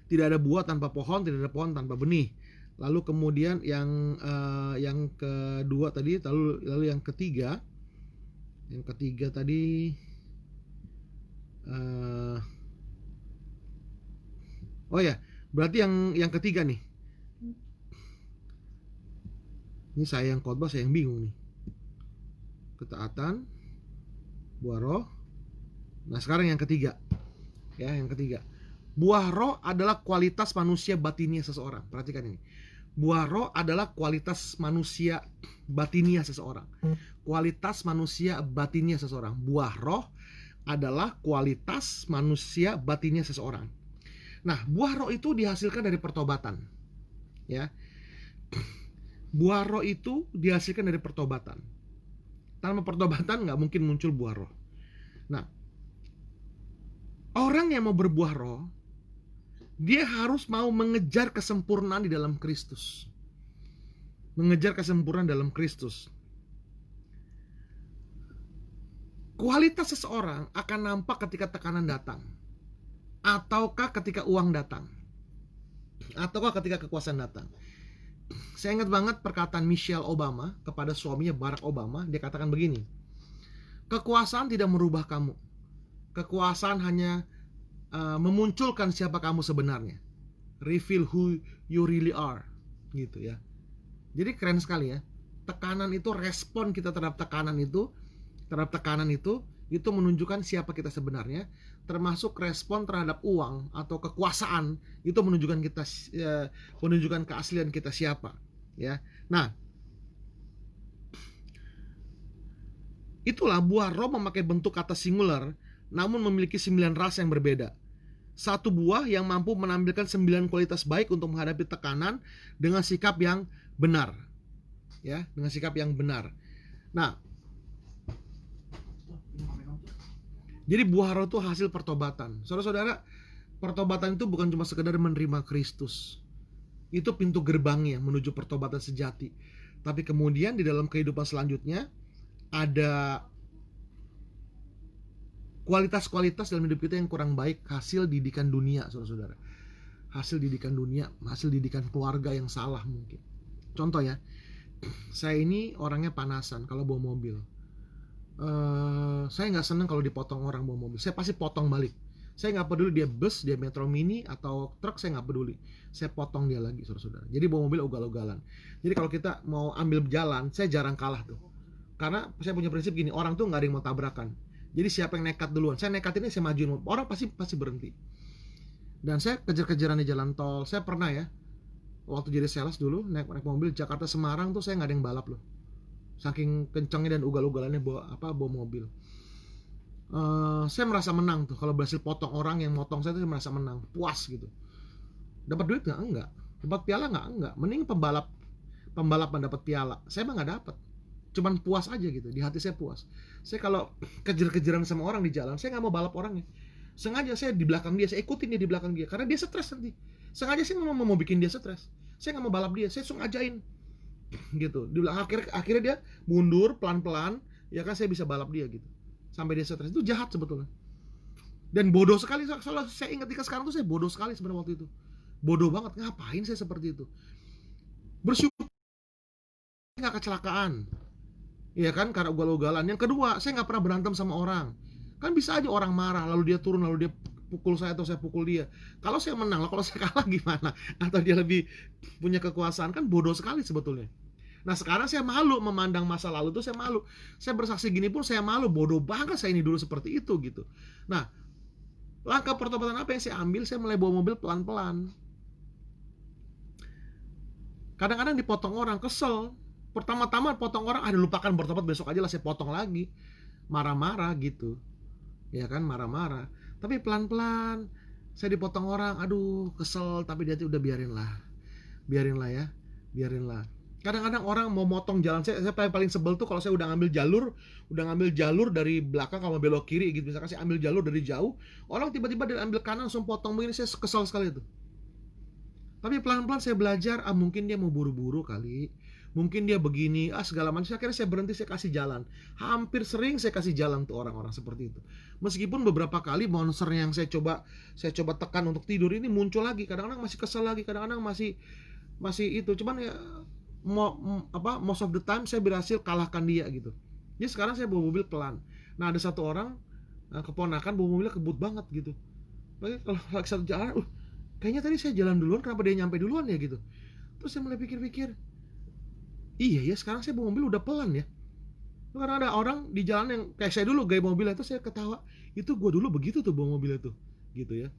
tidak ada buah tanpa pohon, tidak ada pohon tanpa benih. Lalu kemudian yang kedua tadi, lalu yang ketiga tadi berarti yang ketiga nih. Ini saya yang khotbah, saya yang bingung nih. Ketaatan, buah roh. Nah, sekarang yang ketiga. Ya, yang ketiga. Buah roh adalah kualitas manusia batinnya seseorang. Perhatikan ini. Buah roh adalah kualitas manusia batinnya seseorang. Kualitas manusia batinnya seseorang. Buah roh adalah kualitas manusia batinnya seseorang. Nah, buah roh itu dihasilkan dari pertobatan. Ya. Buah roh itu dihasilkan dari pertobatan. Tanpa pertobatan nggak mungkin muncul buah roh. Nah, orang yang mau berbuah roh, dia harus mau mengejar kesempurnaan di dalam Kristus. Mengejar kesempurnaan dalam Kristus. Kualitas seseorang akan nampak ketika tekanan datang, ataukah ketika uang datang, ataukah ketika kekuasaan datang. Saya ingat banget perkataan Michelle Obama kepada suaminya Barack Obama. Dia katakan begini, kekuasaan tidak merubah kamu. Kekuasaan hanya memunculkan siapa kamu sebenarnya. Reveal who you really are. Gitu ya. Jadi keren sekali ya. Tekanan itu, respon kita terhadap tekanan itu menunjukkan siapa kita sebenarnya. Termasuk respon terhadap uang atau kekuasaan itu menunjukkan keaslian kita siapa. Ya. Nah, itulah buah roh memakai bentuk kata singular, namun memiliki 9 rasa yang berbeda. Satu buah yang mampu menampilkan 9 kualitas baik untuk menghadapi tekanan dengan sikap yang benar. Ya, dengan sikap yang benar. Nah, jadi buah roh itu hasil pertobatan. Saudara-saudara, pertobatan itu bukan cuma sekedar menerima Kristus. Itu pintu gerbangnya menuju pertobatan sejati. Tapi kemudian di dalam kehidupan selanjutnya ada kualitas-kualitas dalam hidup kita yang kurang baik, hasil didikan dunia, saudara-saudara. Hasil didikan dunia, hasil didikan keluarga yang salah mungkin. Contoh ya, saya ini orangnya panasan kalau bawa mobil. Saya nggak seneng kalau dipotong orang bawa mobil. Saya pasti potong balik. Saya nggak peduli dia bus, dia metro mini atau truk, saya nggak peduli. Saya potong dia lagi, saudara-saudara. Jadi bawa mobil ugal-ugalan. Jadi kalau kita mau ambil jalan, saya jarang kalah tuh. Karena saya punya prinsip gini, orang tuh nggak ada yang mau tabrakan. Jadi siapa yang nekat duluan, saya nekatinnya, saya majuin, orang pasti berhenti. Dan saya kejar-kejaran di jalan tol. Saya pernah ya, waktu jadi sales dulu naik mobil Jakarta Semarang tuh saya nggak ada yang balap loh. Saking kencangnya dan ugal-ugalannya bawa mobil. Saya merasa menang tuh kalau berhasil potong orang yang motong saya tuh, saya merasa menang, puas gitu. Dapat duit nggak? Enggak. Dapat piala nggak? Enggak. Mending pembalap mendapat piala. Saya mah nggak dapat. Cuman puas aja gitu, di hati saya puas. Saya kalau kejar-kejaran sama orang di jalan, saya nggak mau balap orangnya. Sengaja saya di belakang dia, saya ikutin dia di belakang dia, karena dia stres nanti. Sengaja saya mau bikin dia stres. Saya nggak mau balap dia, saya sengajain gitu. Di belakang akhirnya dia mundur pelan-pelan, ya kan saya bisa balap dia gitu. Sampai dia stres. Itu jahat sebetulnya. Dan bodoh sekali. Soalnya saya ingat sekarang tuh saya bodoh sekali sebenarnya waktu itu. Bodoh banget. Ngapain saya seperti itu? Bersyukur nggak kecelakaan. Iya kan, karena ugal-ugalan. Yang kedua, saya nggak pernah berantem sama orang. Kan bisa aja orang marah, lalu dia turun, lalu dia pukul saya atau saya pukul dia. Kalau saya menang, kalau saya kalah gimana? Atau dia lebih punya kekuasaan, kan bodoh sekali sebetulnya. Nah sekarang saya malu memandang masa lalu tuh, saya malu. Saya bersaksi gini pun saya malu, bodoh banget saya ini dulu seperti itu gitu. Nah, langkah pertobatan apa yang saya ambil? Saya mulai bawa mobil pelan-pelan. Kadang-kadang dipotong orang, kesel. Pertama-tama potong orang, lupakan bertobat, besok aja lah saya potong lagi. Marah-marah gitu. Ya kan, marah-marah. Tapi pelan-pelan saya dipotong orang, aduh kesel, tapi dia udah biarinlah ya, biarinlah. Kadang-kadang orang mau motong jalan saya paling sebel tuh kalau saya udah ngambil jalur dari belakang, kalau belok kiri gitu, misalkan saya ambil jalur dari jauh, orang tiba-tiba dia ambil kanan langsung potong begini, saya kesel sekali itu. Tapi pelan-pelan saya belajar, mungkin dia mau buru-buru kali, mungkin dia begini, segala macam. Akhirnya saya berhenti, saya kasih jalan. Hampir sering saya kasih jalan tuh orang-orang seperti itu. Meskipun beberapa kali monster yang saya coba tekan untuk tidur ini muncul lagi, kadang-kadang masih kesel lagi, kadang-kadang masih itu. Cuman ya most of the time saya berhasil kalahkan dia gitu. Jadi sekarang saya bawa mobil pelan. Nah ada satu orang keponakan bawa mobilnya kebut banget gitu. Kalau lagi satu jalan, kayaknya tadi saya jalan duluan, kenapa dia nyampe duluan ya gitu. Terus saya mulai pikir-pikir, iya ya sekarang saya bawa mobil udah pelan ya. Karena ada orang di jalan yang kayak saya dulu gaya mobilnya itu, saya ketawa, itu gue dulu begitu tuh bawa mobilnya tuh gitu ya.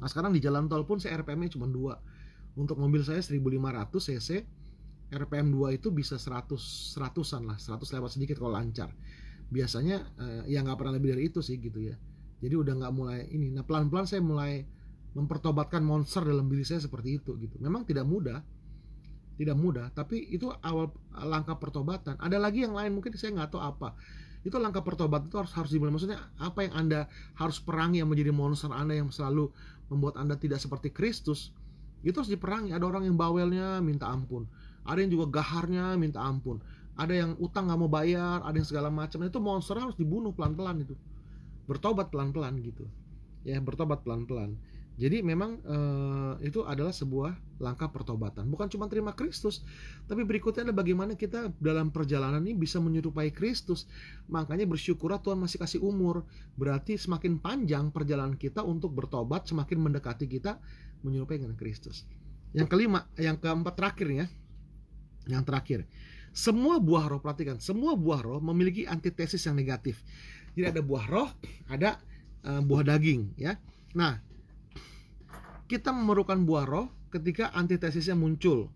Nah sekarang di jalan tol pun saya RPM-nya cuma 2. Untuk mobil saya 1500 cc, RPM 2 itu bisa 100-an lah, 100 lewat sedikit kalau lancar. Biasanya ya nggak pernah lebih dari itu sih gitu ya. Jadi udah nggak mulai ini. Nah pelan-pelan saya mulai mempertobatkan monster dalam diri saya seperti itu gitu. Memang tidak mudah, tapi itu awal langkah pertobatan. Ada lagi yang lain mungkin saya nggak tahu apa. Itu langkah pertobatan itu harus dimulai. Maksudnya apa yang Anda harus perangi yang menjadi monster Anda yang selalu membuat Anda tidak seperti Kristus, itu harus diperangi. Ada orang yang bawelnya minta ampun, ada yang juga gaharnya minta ampun, ada yang utang nggak mau bayar, ada yang segala macam. Itu monster harus dibunuh pelan-pelan itu. Bertobat pelan-pelan gitu. Ya, bertobat pelan-pelan. Jadi memang itu adalah sebuah langkah pertobatan. Bukan cuma terima Kristus, tapi berikutnya adalah bagaimana kita dalam perjalanan ini bisa menyerupai Kristus. Makanya bersyukurlah Tuhan masih kasih umur. Berarti semakin panjang perjalanan kita untuk bertobat, semakin mendekati kita menyerupai dengan Kristus. Yang keempat terakhir ya. Yang terakhir, semua buah roh, perhatikan, semua buah roh memiliki antitesis yang negatif. Jadi ada buah roh, ada buah daging ya. Nah, kita memerlukan buah roh ketika antitesisnya muncul.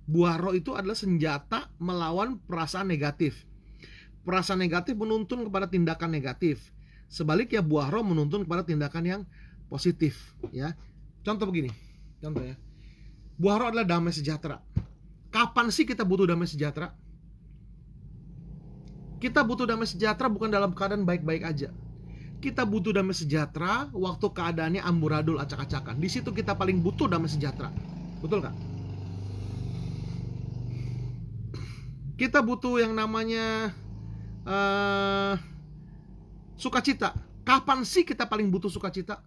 Buah roh itu adalah senjata melawan perasaan negatif. Perasaan negatif menuntun kepada tindakan negatif. Sebaliknya buah roh menuntun kepada tindakan yang positif ya. Contoh begini, contoh ya. Buah roh adalah damai sejahtera. Kapan sih kita butuh damai sejahtera? Kita butuh damai sejahtera bukan dalam keadaan baik-baik aja. Kita butuh damai sejahtera waktu keadaannya amburadul, acak-acakan. Di situ kita paling butuh damai sejahtera. Betul kan? Kita butuh yang namanya sukacita. Kapan sih kita paling butuh sukacita?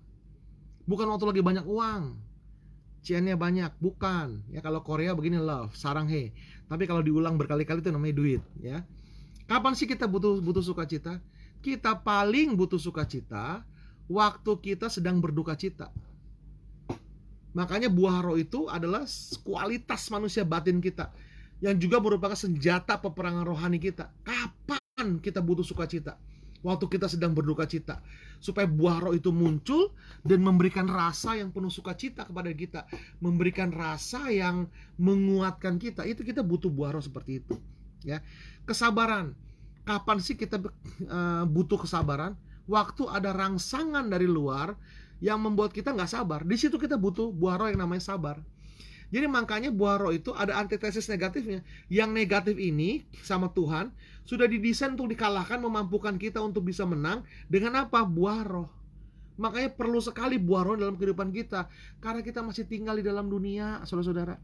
Bukan waktu lagi banyak uang, ciannya banyak, bukan. Ya kalau Korea begini love, saranghe. Tapi kalau diulang berkali-kali itu namanya duit, ya. Kapan sih kita butuh sukacita? Kita paling butuh sukacita waktu kita sedang berduka cita. Makanya buah roh itu adalah kualitas manusia batin kita, yang juga merupakan senjata peperangan rohani kita. Kapan kita butuh sukacita? Waktu kita sedang berduka cita. Supaya buah roh itu muncul dan memberikan rasa yang penuh sukacita kepada kita, memberikan rasa yang menguatkan kita. Itu kita butuh buah roh seperti itu, ya. Kesabaran. Kapan sih kita butuh kesabaran? Waktu ada rangsangan dari luar yang membuat kita nggak sabar. Di situ kita butuh buah roh yang namanya sabar. Jadi makanya buah roh itu ada antitesis negatifnya. Yang negatif ini sama Tuhan sudah didesain untuk dikalahkan, memampukan kita untuk bisa menang dengan apa? Buah roh. Makanya perlu sekali buah roh dalam kehidupan kita, karena kita masih tinggal di dalam dunia, saudara-saudara.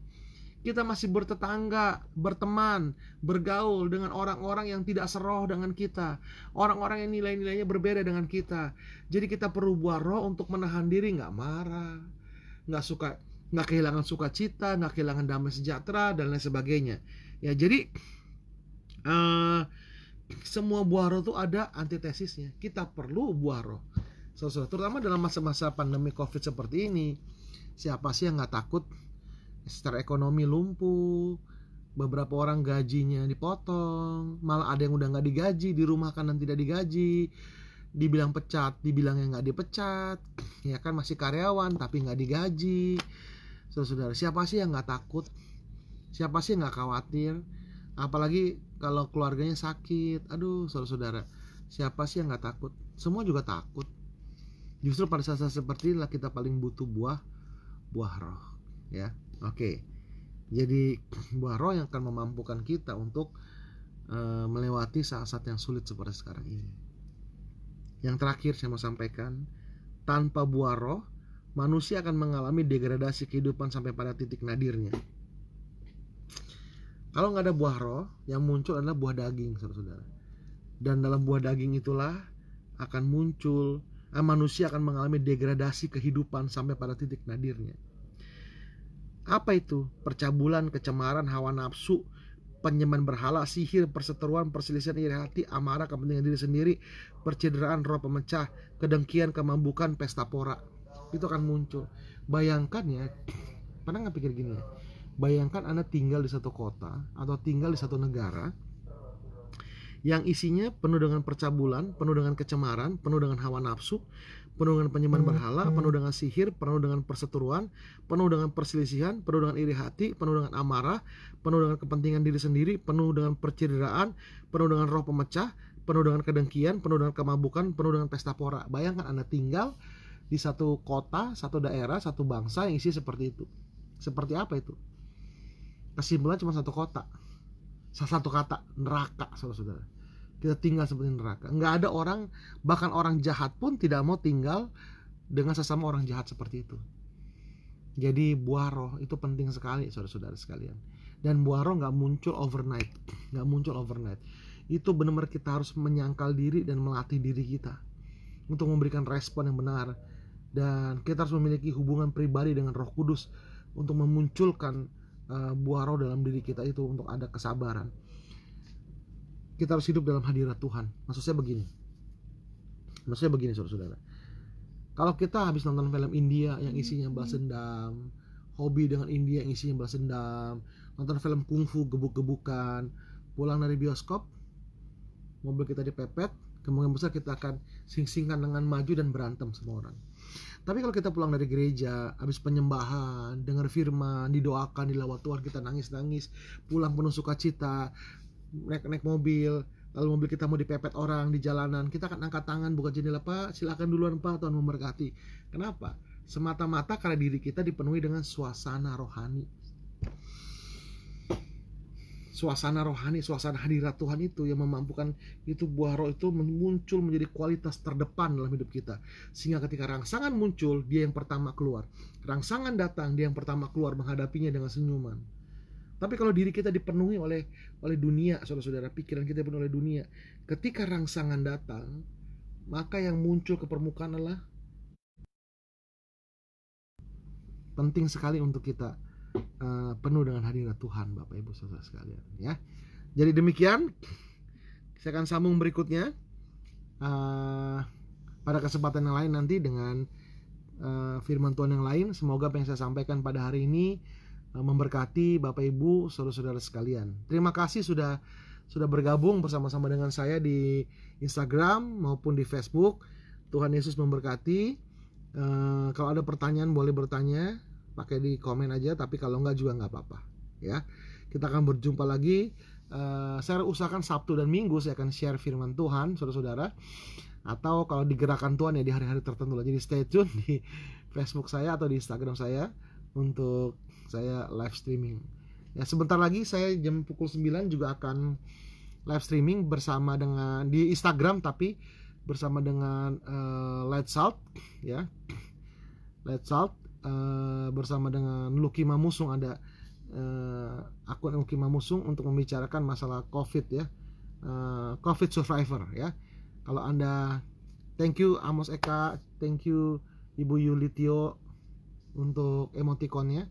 Kita masih bertetangga, berteman, bergaul dengan orang-orang yang tidak seroh dengan kita, orang-orang yang nilai-nilainya berbeda dengan kita. Jadi kita perlu buah roh untuk menahan diri, nggak marah, nggak kehilangan sukacita, nggak kehilangan damai sejahtera, dan lain sebagainya. Ya, jadi semua buah roh itu ada antitesisnya. Kita perlu buah roh, terutama dalam masa-masa pandemi COVID seperti ini. Siapa sih yang nggak takut secara ekonomi lumpuh, beberapa orang gajinya dipotong, malah ada yang udah nggak digaji, dirumahkan dan tidak digaji, dibilang pecat, dibilangnya nggak dipecat, ya kan masih karyawan tapi nggak digaji. Saudara, siapa sih yang nggak takut? Siapa sih yang nggak khawatir? Apalagi kalau keluarganya sakit. Aduh, saudara, siapa sih yang nggak takut? Semua juga takut. Justru pada saat seperti inilah kita paling butuh buah roh, ya. Oke. Jadi buah roh yang akan memampukan kita untuk melewati saat-saat yang sulit seperti sekarang ini. Yang terakhir saya mau sampaikan, tanpa buah roh, manusia akan mengalami degradasi kehidupan sampai pada titik nadirnya. Kalau nggak ada buah roh, yang muncul adalah buah daging, saudara-saudara. Dan dalam buah daging itulah akan muncul, manusia akan mengalami degradasi kehidupan sampai pada titik nadirnya. Apa itu? Percabulan, kecemaran, hawa nafsu, penyembahan berhala, sihir, perseteruan, perselisihan, iri hati, amarah, kepentingan diri sendiri, percederaan, roh pemecah, kedengkian, kemambukan, pesta pora. Itu akan muncul. Bayangkan ya, pernah nggak pikir gini ya? Bayangkan Anda tinggal di satu kota atau tinggal di satu negara yang isinya penuh dengan percabulan, penuh dengan kecemaran, penuh dengan hawa nafsu, penuh dengan penyembahan berhala, penuh dengan sihir, penuh dengan perseteruan, penuh dengan perselisihan, penuh dengan iri hati, penuh dengan amarah, penuh dengan kepentingan diri sendiri, penuh dengan percederaan, penuh dengan roh pemecah, penuh dengan kedengkian, penuh dengan kemabukan, penuh dengan pesta pora. Bayangkan Anda tinggal di satu kota, satu daerah, satu bangsa yang isi seperti itu. Seperti apa itu? Kesimpulan cuma satu kota, satu kata, neraka, saudara-saudara. Kita tinggal seperti neraka. Nggak ada orang, bahkan orang jahat pun tidak mau tinggal dengan sesama orang jahat seperti itu. Jadi buah roh itu penting sekali, saudara-saudara sekalian. Dan buah roh nggak muncul overnight, Itu benar-benar kita harus menyangkal diri dan melatih diri kita untuk memberikan respon yang benar. Dan kita harus memiliki hubungan pribadi dengan Roh Kudus untuk memunculkan buah roh dalam diri kita itu, untuk ada kesabaran. Kita harus hidup dalam hadirat Tuhan. Maksud saya begini, saudara-saudara. Kalau kita habis nonton film India yang isinya balas dendam, hobi dengan India yang isinya balas dendam, nonton film kungfu gebuk-gebukan, pulang dari bioskop, mobil kita dipepet, kemungkinan besar kita akan sing-singkan dengan maju dan berantem sama orang. Tapi kalau kita pulang dari gereja, habis penyembahan, dengar firman, didoakan, dilawat Tuhan, kita nangis-nangis, pulang penuh sukacita, naik mobil, lalu mobil kita mau dipepet orang di jalanan, kita akan angkat tangan, buka jendela, Pak, silakan duluan Pak, Tuhan memberkati. Kenapa? Semata-mata karena diri kita dipenuhi dengan suasana rohani. Suasana rohani, suasana hadirat Tuhan itu yang memampukan itu buah roh itu muncul menjadi kualitas terdepan dalam hidup kita. Sehingga ketika rangsangan muncul, dia yang pertama keluar. Rangsangan datang, dia yang pertama keluar menghadapinya dengan senyuman. Tapi kalau diri kita dipenuhi oleh dunia, saudara-saudara, pikiran kita dipenuhi oleh dunia, ketika rangsangan datang, maka yang muncul ke permukaan adalah penting sekali untuk kita penuh dengan hadirat Tuhan, Bapak Ibu Saudara sekalian, ya. Jadi demikian, saya akan sambung berikutnya pada kesempatan yang lain nanti dengan firman Tuhan yang lain. Semoga apa yang saya sampaikan pada hari ini memberkati Bapak Ibu Saudara-saudara sekalian. Terima kasih sudah bergabung bersama-sama dengan saya di Instagram maupun di Facebook. Tuhan Yesus memberkati. Kalau ada pertanyaan boleh bertanya, pakai di komen aja, tapi kalau enggak juga enggak apa-apa, ya. Kita akan berjumpa lagi. Saya usahakan Sabtu dan Minggu saya akan share firman Tuhan, saudara-saudara. Atau kalau digerakkan Tuhan ya di hari-hari tertentu. Jadi stay tune di Facebook saya atau di Instagram saya untuk saya live streaming. Ya, sebentar lagi saya jam pukul 9 juga akan live streaming bersama dengan di Instagram, tapi bersama dengan Light Salt, ya. Light Salt bersama dengan Lucky Mamusung, ada akun Lucky Mamusung untuk membicarakan masalah COVID, ya. COVID survivor, ya. Kalau Anda, thank you Amos Eka, thank you Ibu Yulitio untuk emotikonnya.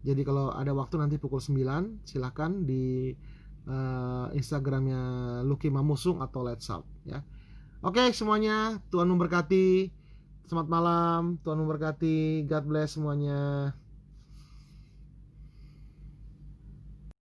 Jadi kalau ada waktu nanti pukul 9 silakan di Instagramnya Lucky Mamusung atau Let's Salt, ya. Oke, semuanya, Tuhan memberkati. Selamat malam, Tuhan memberkati. God bless semuanya.